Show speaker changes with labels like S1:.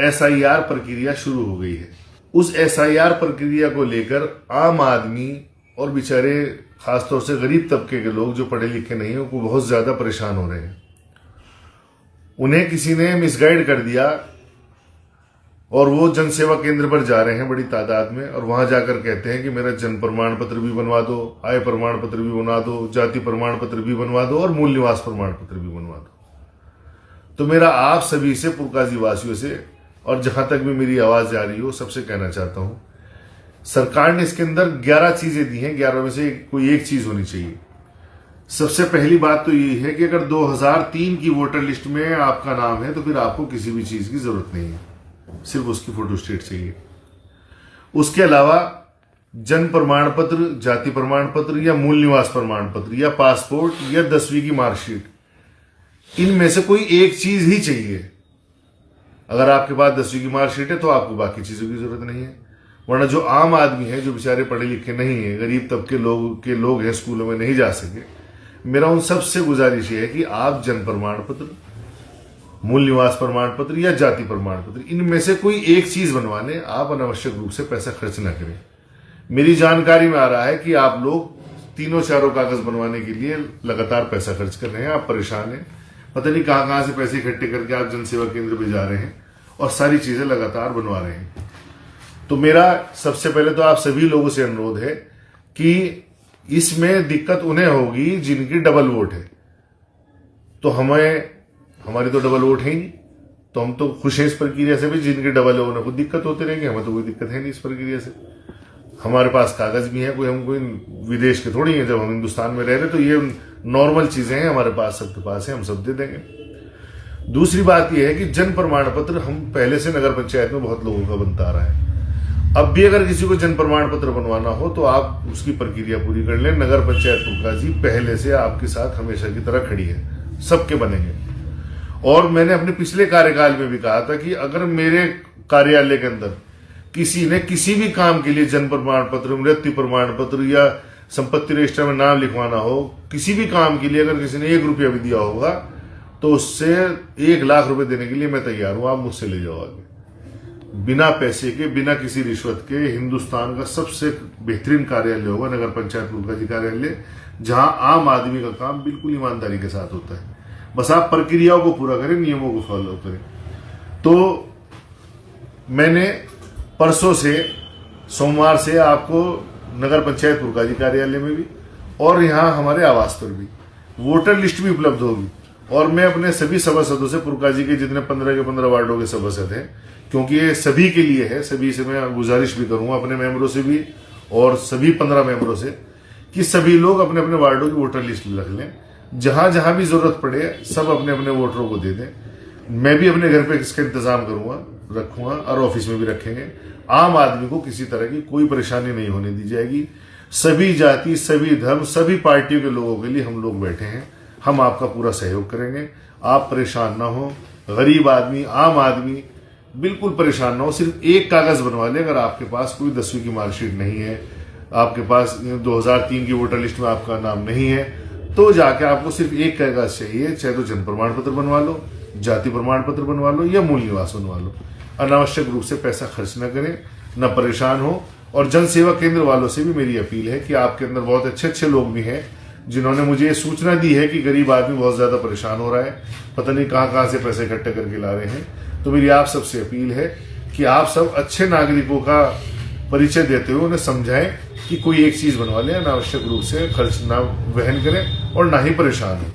S1: SIR प्रक्रिया शुरू हो गई है। उस SIR प्रक्रिया को लेकर आम आदमी और बेचारे खासतौर से गरीब तबके के लोग जो पढ़े लिखे नहीं हैं वो बहुत ज्यादा परेशान हो रहे हैं। उन्हें किसी ने मिसगाइड कर दिया और वो जन सेवा केंद्र पर जा रहे हैं बड़ी तादाद में, और वहां जाकर कहते हैं कि मेरा जन्म प्रमाण पत्र भी बनवा दो, आय प्रमाण पत्र भी बनवा दो, जाति प्रमाण पत्र भी बनवा दो और मूल निवास प्रमाण पत्र भी बनवा दो। तो मेरा आप सभी से, पुरकाजी वासियों से, और जहां तक भी मेरी आवाज जा रही हो, सबसे कहना चाहता हूं, सरकार ने इसके अंदर 11 चीजें दी हैं, 11 में से कोई एक चीज होनी चाहिए। सबसे पहली बात तो ये है कि अगर 2003 की वोटर लिस्ट में आपका नाम है तो फिर आपको किसी भी चीज की जरूरत नहीं है, सिर्फ उसकी फोटोस्टेट चाहिए। उसके अलावा जन्म प्रमाण पत्र, जाति प्रमाण पत्र या मूल निवास प्रमाण पत्र या पासपोर्ट या 10वीं की मार्कशीट, इनमें से कोई एक चीज ही चाहिए। अगर आपके पास 10वीं की मार्कशीट है तो आपको बाकी चीजों की जरूरत नहीं है। वरना जो आम आदमी है, जो बेचारे पढ़े लिखे नहीं है, गरीब तबके के लोग हैं, स्कूलों में नहीं जा सके, मेरा उन सबसे गुजारिश है कि आप जन्म प्रमाण पत्र, मूल निवास प्रमाण पत्र या जाति प्रमाण पत्र, इनमें से कोई एक चीज बनवा लें। आप अनावश्यक रूप से पैसा खर्च न करें। मेरी जानकारी में आ रहा है कि आप लोग तीनों चारों कागज बनवाने के लिए लगातार पैसा खर्च कर रहे हैं। आप परेशान हैं, पता नहीं कहां कहां से पैसे इकट्ठे करके आप जनसेवा केंद्र पे जा रहे हैं और सारी चीजें लगातार बनवा रहे हैं। तो मेरा सबसे पहले तो आप सभी लोगों से अनुरोध है कि इसमें दिक्कत उन्हें होगी जिनकी डबल वोट है। तो हमारी तो डबल वोट है ही नहीं, तो हम तो खुश हैं इस प्रक्रिया से भी। जिनकी डबल है उन्हें खुद दिक्कत होती रहेगी, हमें तो कोई दिक्कत है नहीं इस प्रक्रिया से। हमारे पास कागज भी है, हम कोई विदेश के थोड़ी हैं। जब हम हिंदुस्तान में रह रहे तो ये नॉर्मल चीजें हैं, हमारे पास, सबके पास है, हम सब दे देंगे। दूसरी बात यह है कि जन्म प्रमाण पत्र हम पहले से नगर पंचायत में बहुत लोगों का बनता आ रहा है। अब भी अगर किसी को जन्म प्रमाण पत्र बनवाना हो तो आप उसकी प्रक्रिया पूरी कर लें। नगर पंचायत पुरकाजी पहले से आपके साथ हमेशा की तरह खड़ी है, सबके बनेंगे। और मैंने अपने पिछले कार्यकाल में भी कहा था कि अगर मेरे कार्यालय के अंदर किसी ने किसी भी काम के लिए जन्म प्रमाण पत्र, मृत्यु प्रमाण पत्र या संपत्ति रजिस्टर में नाम लिखवाना हो, किसी भी काम के लिए अगर किसी ने 1 रुपया भी दिया होगा तो उससे 1 लाख रुपए देने के लिए मैं तैयार हूं। आप मुझसे ले जाओ आगे, बिना पैसे के, बिना किसी रिश्वत के। हिंदुस्तान का सबसे बेहतरीन कार्यालय होगा नगर पंचायत पुरकाजी कार्यालय, जहां आम आदमी का काम बिल्कुल ईमानदारी के साथ होता है। बस आप प्रक्रियाओं को पूरा करें, नियमों को फॉलो करें। तो मैंने परसों से, सोमवार से आपको नगर पंचायत पुरकाजी कार्यालय में भी और यहां हमारे आवास पर भी वोटर लिस्ट भी उपलब्ध होगी। और मैं अपने सभी सभासदों से, पुरकाजी के जितने 15 के 15 वार्डों के सभासद हैं, क्योंकि ये सभी के लिए है, सभी से मैं गुजारिश भी करूंगा, अपने मेंबरों से भी और सभी 15 मेंबरों से, कि सभी लोग अपने अपने वार्डों की वोटर लिस्ट रख लें। जहां जहां भी जरूरत पड़े सब अपने अपने वोटरों को दे दें। मैं भी अपने घर पे इसका इंतजाम रखूंगा और ऑफिस में भी रखेंगे। आम आदमी को किसी तरह की कोई परेशानी नहीं होने दी जाएगी। सभी जाति, सभी धर्म, सभी पार्टियों के लोगों के लिए हम लोग बैठे हैं। हम आपका पूरा सहयोग करेंगे। आप परेशान ना हो। गरीब आदमी, आम आदमी बिल्कुल परेशान ना हो। सिर्फ एक कागज बनवा ले। अगर आपके पास कोई 10वीं की मार्कशीट नहीं है, आपके पास 2003 की वोटर लिस्ट में आपका नाम नहीं है, तो जाके आपको सिर्फ एक कागज चाहिए। चाहे तो जन्म प्रमाण पत्र बनवा लो, जाति प्रमाण पत्र बनवा लो या मूल निवास बनवा लो। अनावश्यक रूप से पैसा खर्च न करें, न परेशान हो। और जन सेवा केंद्र वालों से भी मेरी अपील है कि आपके अंदर बहुत अच्छे अच्छे लोग भी हैं जिन्होंने मुझे ये सूचना दी है कि गरीब आदमी बहुत ज्यादा परेशान हो रहा है, पता नहीं कहां कहां से पैसे इकट्ठे करके ला रहे हैं। तो मेरी आप सबसे अपील है कि आप सब अच्छे नागरिकों का परिचय देते हुए उन्हें समझाएं कि कोई एक चीज बनवा लें, अनावश्यक रूप से खर्च ना वहन करें और ना ही परेशान हो।